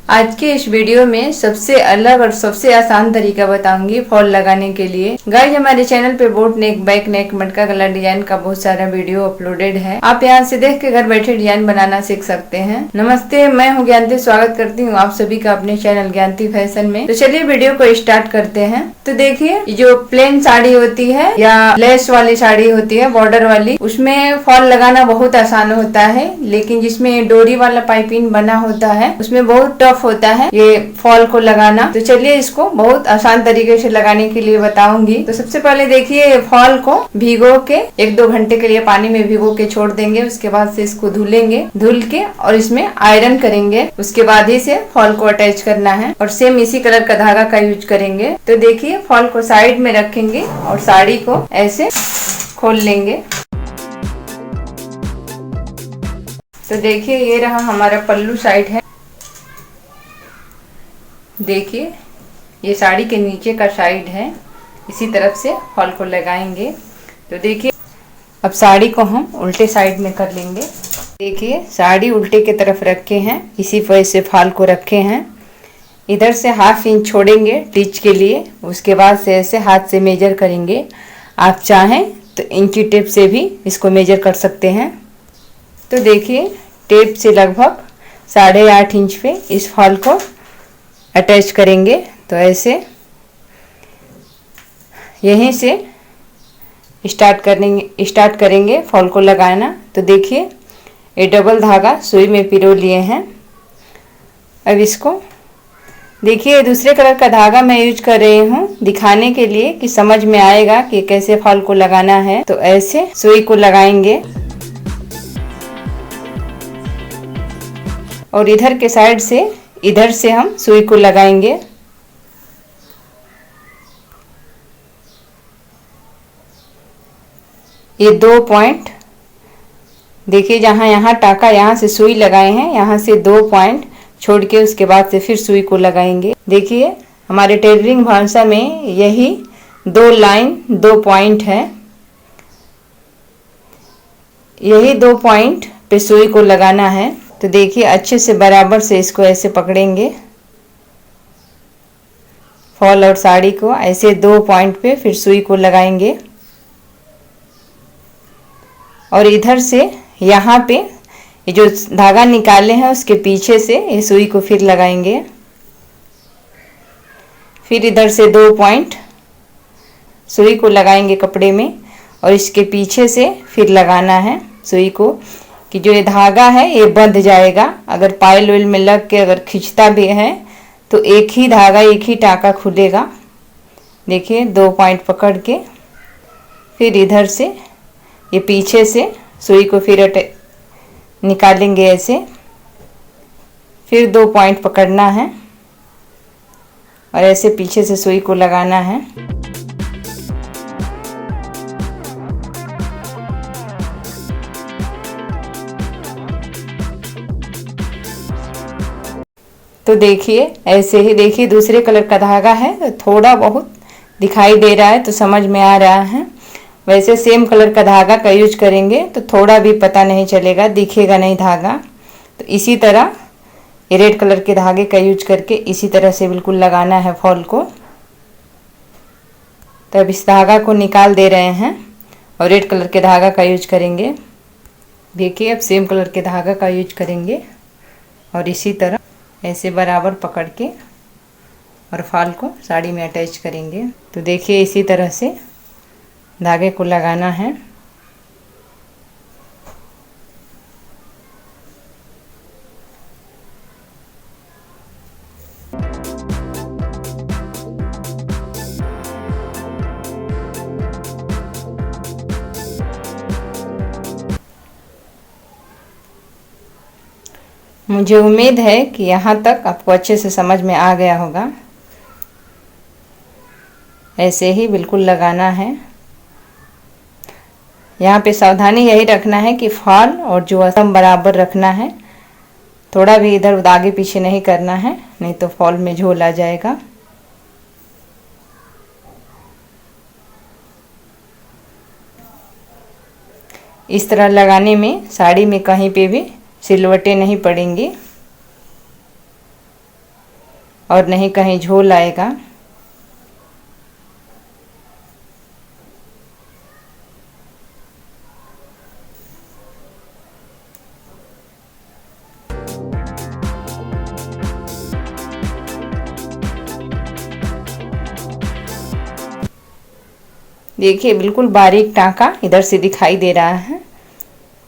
आज के इस वीडियो में सबसे अलग और सबसे आसान तरीका बताऊंगी फॉल लगाने के लिए। गाइस, हमारे चैनल पे बोट नेक, बैक नेक, मटका गला डिजाइन का बहुत सारा वीडियो अपलोडेड है। आप यहाँ से देख के घर बैठे डिजाइन बनाना सीख सकते हैं। नमस्ते, मैं हूँ ज्ञानती। स्वागत करती हूँ आप सभी का अपने चैनल ज्ञानती फैशन में। तो चलिए वीडियो को स्टार्ट करते हैं। तो देखिए, जो प्लेन साड़ी होती है या लेस वाली साड़ी होती है बॉर्डर वाली, उसमें फॉल लगाना बहुत आसान होता है, लेकिन जिसमें डोरी वाला पाइपिंग बना होता है उसमें बहुत टफ होता है ये फॉल को लगाना। तो चलिए इसको बहुत आसान तरीके से लगाने के लिए बताऊंगी। तो सबसे पहले देखिए, फॉल को भिगो के 1-2 घंटे के लिए पानी में भिगो के छोड़ देंगे। उसके बाद से इसको धुलेंगे, धुल के और इसमें आयरन करेंगे। उसके बाद ही से फॉल को अटैच करना है और सेम इसी कलर का धागा का यूज करेंगे। तो देखिए, फॉल को साइड में रखेंगे और साड़ी को ऐसे खोल लेंगे। तो देखिए, ये रहा हमारा पल्लू साइड है। देखिए, ये साड़ी के नीचे का साइड है। इसी तरफ से फॉल को लगाएंगे। तो देखिए, अब साड़ी को हम उल्टे साइड में कर लेंगे। देखिए, साड़ी उल्टे की तरफ रखे हैं, इसी वजह से फॉल को रखे हैं। इधर से 1/2 इंच छोड़ेंगे टिच के लिए। उसके बाद से ऐसे हाथ से मेजर करेंगे। आप चाहें तो इंची टेप से भी इसको मेजर कर सकते हैं। तो देखिए, टेप से लगभग 8.5 इंच पे इस फॉल को अटैच करेंगे। तो ऐसे यहीं से स्टार्ट करेंगे फॉल को लगाना। तो देखिए, ये डबल धागा सुई में पिरो लिए हैं। अब इसको देखिए, दूसरे कलर का धागा मैं यूज कर रही हूँ दिखाने के लिए कि समझ में आएगा कि कैसे फॉल को लगाना है। तो ऐसे सुई को लगाएंगे और इधर के साइड से इधर से हम सुई को लगाएंगे। ये 2 पॉइंट देखिए, जहाँ यहाँ टाका यहाँ से सुई लगाए हैं, यहाँ से 2 पॉइंट छोड़ के उसके बाद से फिर सुई को लगाएंगे। देखिए, हमारे टेलरिंग भाषा में यही 2 लाइन 2 पॉइंट है। यही 2 पॉइंट पे सुई को लगाना है। तो देखिए, अच्छे से बराबर से इसको ऐसे पकड़ेंगे। फॉल और साड़ी को ऐसे 2 पॉइंट पे फिर सुई को लगाएंगे और इधर से यहाँ पे ये जो धागा निकाले हैं उसके पीछे से ये सुई को फिर लगाएंगे। फिर इधर से 2 पॉइंट सुई को लगाएंगे कपड़े में और इसके पीछे से फिर लगाना है सुई को, कि जो ये धागा है ये बंध जाएगा। अगर पायल वायल में लग के अगर खींचता भी है तो एक ही धागा, एक ही टाका खुलेगा। देखिए, 2 पॉइंट पकड़ के फिर इधर से ये पीछे से सुई को फिर निकालेंगे ऐसे। फिर 2 पॉइंट पकड़ना है और ऐसे पीछे से सुई को लगाना है। तो देखिए, ऐसे ही देखिए, दूसरे कलर का धागा है तो थोड़ा बहुत दिखाई दे रहा है तो समझ में आ रहा है। वैसे सेम कलर का धागा का यूज करेंगे तो थोड़ा भी पता नहीं चलेगा, दिखेगा नहीं धागा। तो इसी तरह ये रेड कलर के धागे का यूज करके इसी तरह से बिल्कुल लगाना है फॉल को। तो अब इस धागा को निकाल दे रहे हैं और रेड कलर के धागा का यूज करेंगे। देखिए, अब सेम कलर के धागा का यूज करेंगे और इसी तरह ऐसे बराबर पकड़ के और फॉल को साड़ी में अटैच करेंगे। तो देखिए, इसी तरह से धागे को लगाना है। मुझे उम्मीद है कि यहाँ तक आपको अच्छे से समझ में आ गया होगा। ऐसे ही बिल्कुल लगाना है। यहाँ पे सावधानी यही रखना है कि फॉल और जो असम बराबर रखना है। थोड़ा भी इधर उधर आगे पीछे नहीं करना है, नहीं तो फॉल में झोल आ जाएगा। इस तरह लगाने में साड़ी में कहीं पे भी सिलवटें नहीं पड़ेंगी। और नहीं कहीं झोल आएगा। देखिए बिल्कुल बारीक टाँका इधर से दिखाई दे रहा है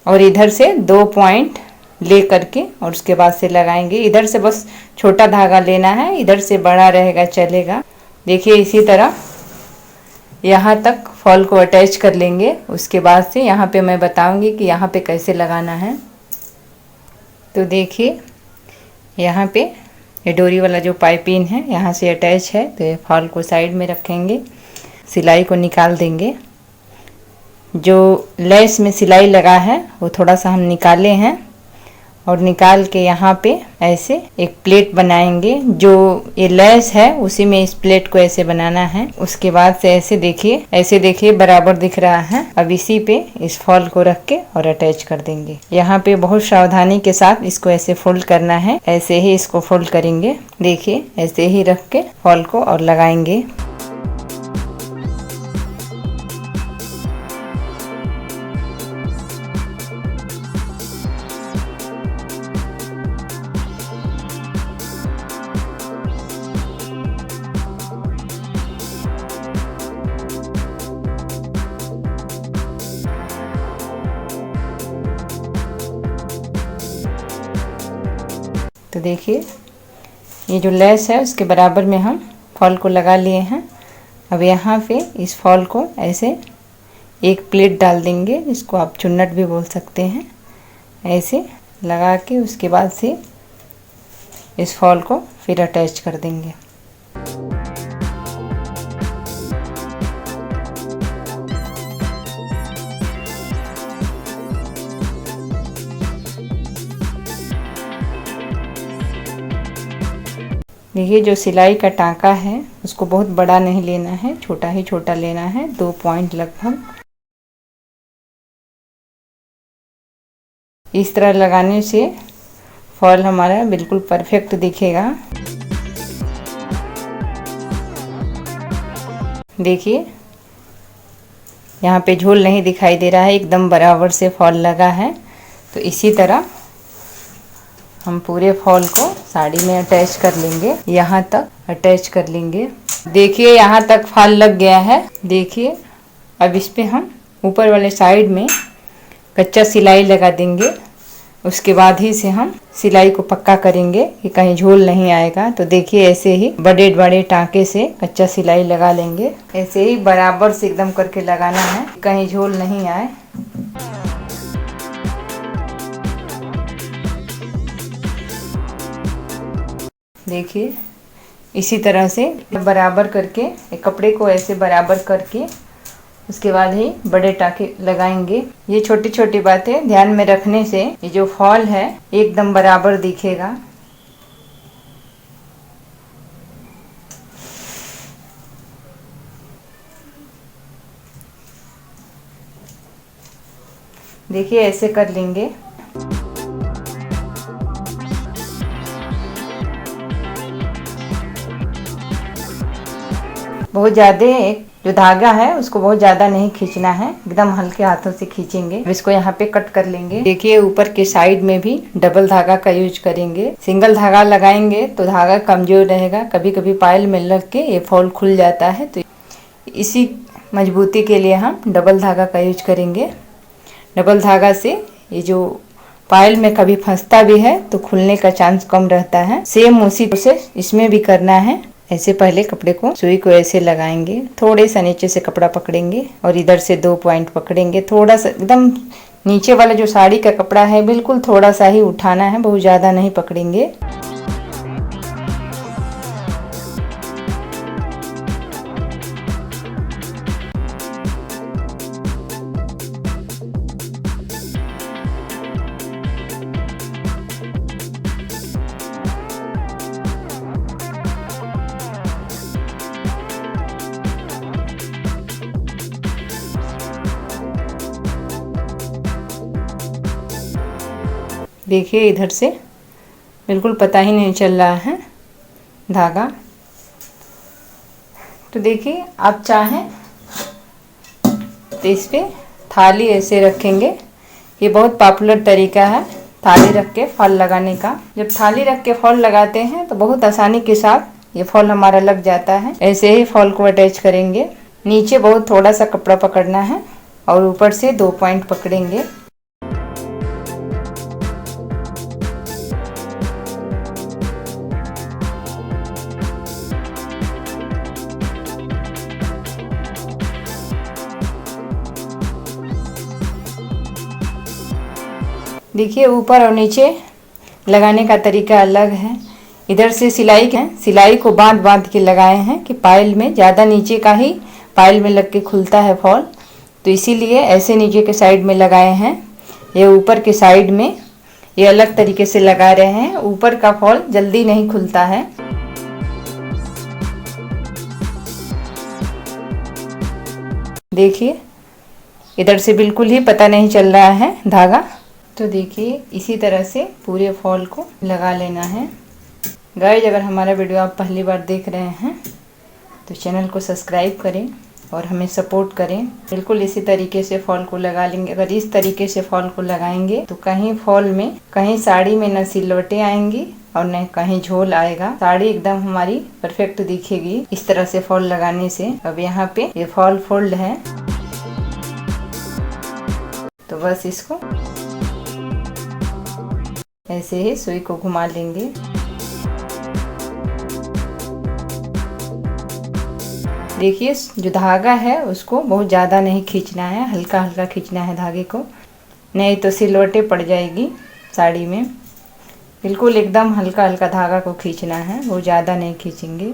और इधर से 2 पॉइंट ले करके और उसके बाद से लगाएंगे। इधर से बस छोटा धागा लेना है, इधर से बड़ा रहेगा चलेगा। देखिए इसी तरह यहाँ तक फॉल को अटैच कर लेंगे। उसके बाद से यहाँ पे मैं बताऊंगी कि यहाँ पे कैसे लगाना है। तो देखिए यहाँ पे ये डोरी वाला जो पाइपिंग है यहाँ से अटैच है, तो ये फॉल को साइड में रखेंगे, सिलाई को निकाल देंगे। जो लेस में सिलाई लगा है वो थोड़ा सा हम निकाले हैं और निकाल के यहाँ पे ऐसे एक प्लेट बनाएंगे। जो ये लेस है उसी में इस प्लेट को ऐसे बनाना है। उसके बाद से ऐसे देखिए बराबर दिख रहा है। अब इसी पे इस फॉल को रख के और अटैच कर देंगे। यहाँ पे बहुत सावधानी के साथ इसको ऐसे फोल्ड करना है, ऐसे ही इसको फोल्ड करेंगे। देखिए ऐसे ही रख के फॉल को और लगाएंगे। तो देखिए ये जो लेस है उसके बराबर में हम फॉल को लगा लिए हैं। अब यहाँ पे इस फॉल को ऐसे एक प्लेट डाल देंगे, इसको आप चुन्नट भी बोल सकते हैं। ऐसे लगा के उसके बाद से इस फॉल को फिर अटैच कर देंगे। देखिए जो सिलाई का टाँका है उसको बहुत बड़ा नहीं लेना है, छोटा ही छोटा लेना है, 2 पॉइंट लगभग। इस तरह लगाने से फॉल हमारा बिल्कुल परफेक्ट दिखेगा। देखिए यहाँ पे झोल नहीं दिखाई दे रहा है, एकदम बराबर से फॉल लगा है। तो इसी तरह हम पूरे फॉल को साड़ी में अटैच कर लेंगे, यहाँ तक अटैच कर लेंगे। देखिए यहाँ तक फॉल लग गया है। देखिए अब इस पे हम ऊपर वाले साइड में कच्चा सिलाई लगा देंगे। उसके बाद ही से हम सिलाई को पक्का करेंगे कि कहीं झोल नहीं आएगा। तो देखिए ऐसे ही बड़े बड़े टाँके से कच्चा सिलाई लगा लेंगे। ऐसे ही बराबर से एकदम करके लगाना है, कहीं झोल नहीं आए। देखिए इसी तरह से बराबर करके एक कपड़े को ऐसे बराबर करके उसके बाद ही बड़े टाँके लगाएंगे। ये छोटी छोटी बातें ध्यान में रखने से ये जो फॉल है एकदम बराबर दिखेगा। देखिए ऐसे कर लेंगे। बहुत ज़्यादा जो धागा है उसको बहुत ज़्यादा नहीं खींचना है, एकदम हल्के हाथों से खींचेंगे। इसको यहाँ पे कट कर लेंगे। देखिए ऊपर के साइड में भी डबल धागा का यूज करेंगे। सिंगल धागा लगाएंगे तो धागा कमजोर रहेगा, कभी कभी पायल में लग के ये फॉल खुल जाता है। तो इसी मजबूती के लिए हम डबल धागा का यूज करेंगे। डबल धागा से ये जो पायल में कभी फंसता भी है तो खुलने का चांस कम रहता है। सेम उसी प्रोसेस इसमें भी करना है। ऐसे पहले कपड़े को सुई को ऐसे लगाएंगे, थोड़े सा नीचे से कपड़ा पकड़ेंगे और इधर से 2 पॉइंट पकड़ेंगे। थोड़ा सा एकदम नीचे वाला जो साड़ी का कपड़ा है बिल्कुल थोड़ा सा ही उठाना है, बहुत ज़्यादा नहीं पकड़ेंगे। देखिए इधर से बिल्कुल पता ही नहीं चल रहा है। धागा। तो देखिए आप चाहें तो इस पे थाली ऐसे रखेंगे। ये बहुत पॉपुलर तरीका है थाली रख के फॉल लगाने का। जब थाली रख के फॉल लगाते हैं तो बहुत आसानी के साथ ये फॉल हमारा लग जाता है। ऐसे ही फॉल को अटैच करेंगे। नीचे बहुत थोड़ा सा कपड़ा पकड़ना है और ऊपर से 2 पॉइंट पकड़ेंगे। देखिए ऊपर और नीचे लगाने का तरीका अलग है। इधर से सिलाई को बांध बांध के लगाए हैं कि पायल में ज़्यादा नीचे का ही पायल में लग के खुलता है फॉल, तो इसीलिए ऐसे नीचे के साइड में लगाए हैं। ये ऊपर के साइड में ये अलग तरीके से लगा रहे हैं। ऊपर का फॉल जल्दी नहीं खुलता है। देखिए इधर से बिल्कुल ही पता नहीं चल रहा है धागा। तो देखिए इसी तरह से पूरे फॉल को लगा लेना है। गाइस अगर हमारा वीडियो आप पहली बार देख रहे हैं तो चैनल को सब्सक्राइब करें और हमें सपोर्ट करें। बिल्कुल इसी तरीके से फॉल को लगा लेंगे। अगर इस तरीके से फॉल को लगाएंगे तो कहीं फॉल में, कहीं साड़ी में न सिलवटें आएंगी और न कहीं झोल आएगा। साड़ी एकदम हमारी परफेक्ट दिखेगी इस तरह से फॉल लगाने से। अब यहाँ पे ये फॉल फोल्ड है, तो बस इसको ऐसे ही सुई को घुमा लेंगे। देखिए जो धागा है उसको बहुत ज़्यादा नहीं खींचना है, हल्का हल्का खींचना है धागे को, नहीं तो सिलवटें पड़ जाएगी साड़ी में। बिल्कुल एकदम हल्का हल्का धागा को खींचना है, वो ज़्यादा नहीं खींचेंगे।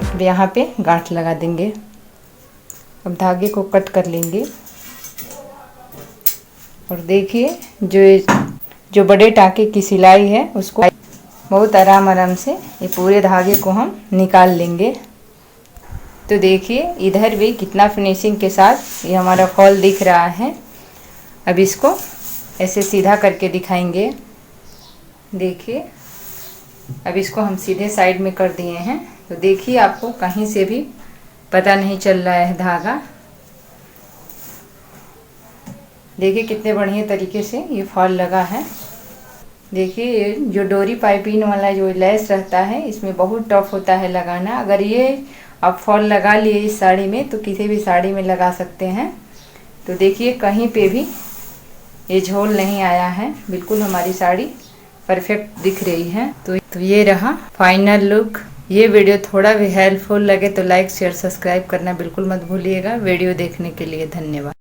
अब यहाँ पे गांठ लगा देंगे। अब धागे को कट कर लेंगे और देखिए जो बड़े टाके की सिलाई है उसको बहुत आराम से ये पूरे धागे को हम निकाल लेंगे। तो देखिए इधर भी कितना फिनिशिंग के साथ ये हमारा फॉल दिख रहा है। अब इसको ऐसे सीधा करके दिखाएंगे। देखिए अब इसको हम सीधे साइड में कर दिए हैं। तो देखिए आपको कहीं से भी पता नहीं चल रहा है धागा। देखिए कितने बढ़िया तरीके से ये फॉल लगा है। देखिए जो डोरी पाइपिंग वाला जो लेस रहता है इसमें बहुत टफ होता है लगाना। अगर ये आप फॉल लगा लिए इस साड़ी में तो किसी भी साड़ी में लगा सकते हैं। तो देखिए कहीं पे भी ये झोल नहीं आया है, बिल्कुल हमारी साड़ी परफेक्ट दिख रही है। तो ये रहा फाइनल लुक। ये वीडियो थोड़ा भी हेल्पफुल लगे तो लाइक शेयर सब्सक्राइब करना बिल्कुल मत भूलिएगा। वीडियो देखने के लिए धन्यवाद।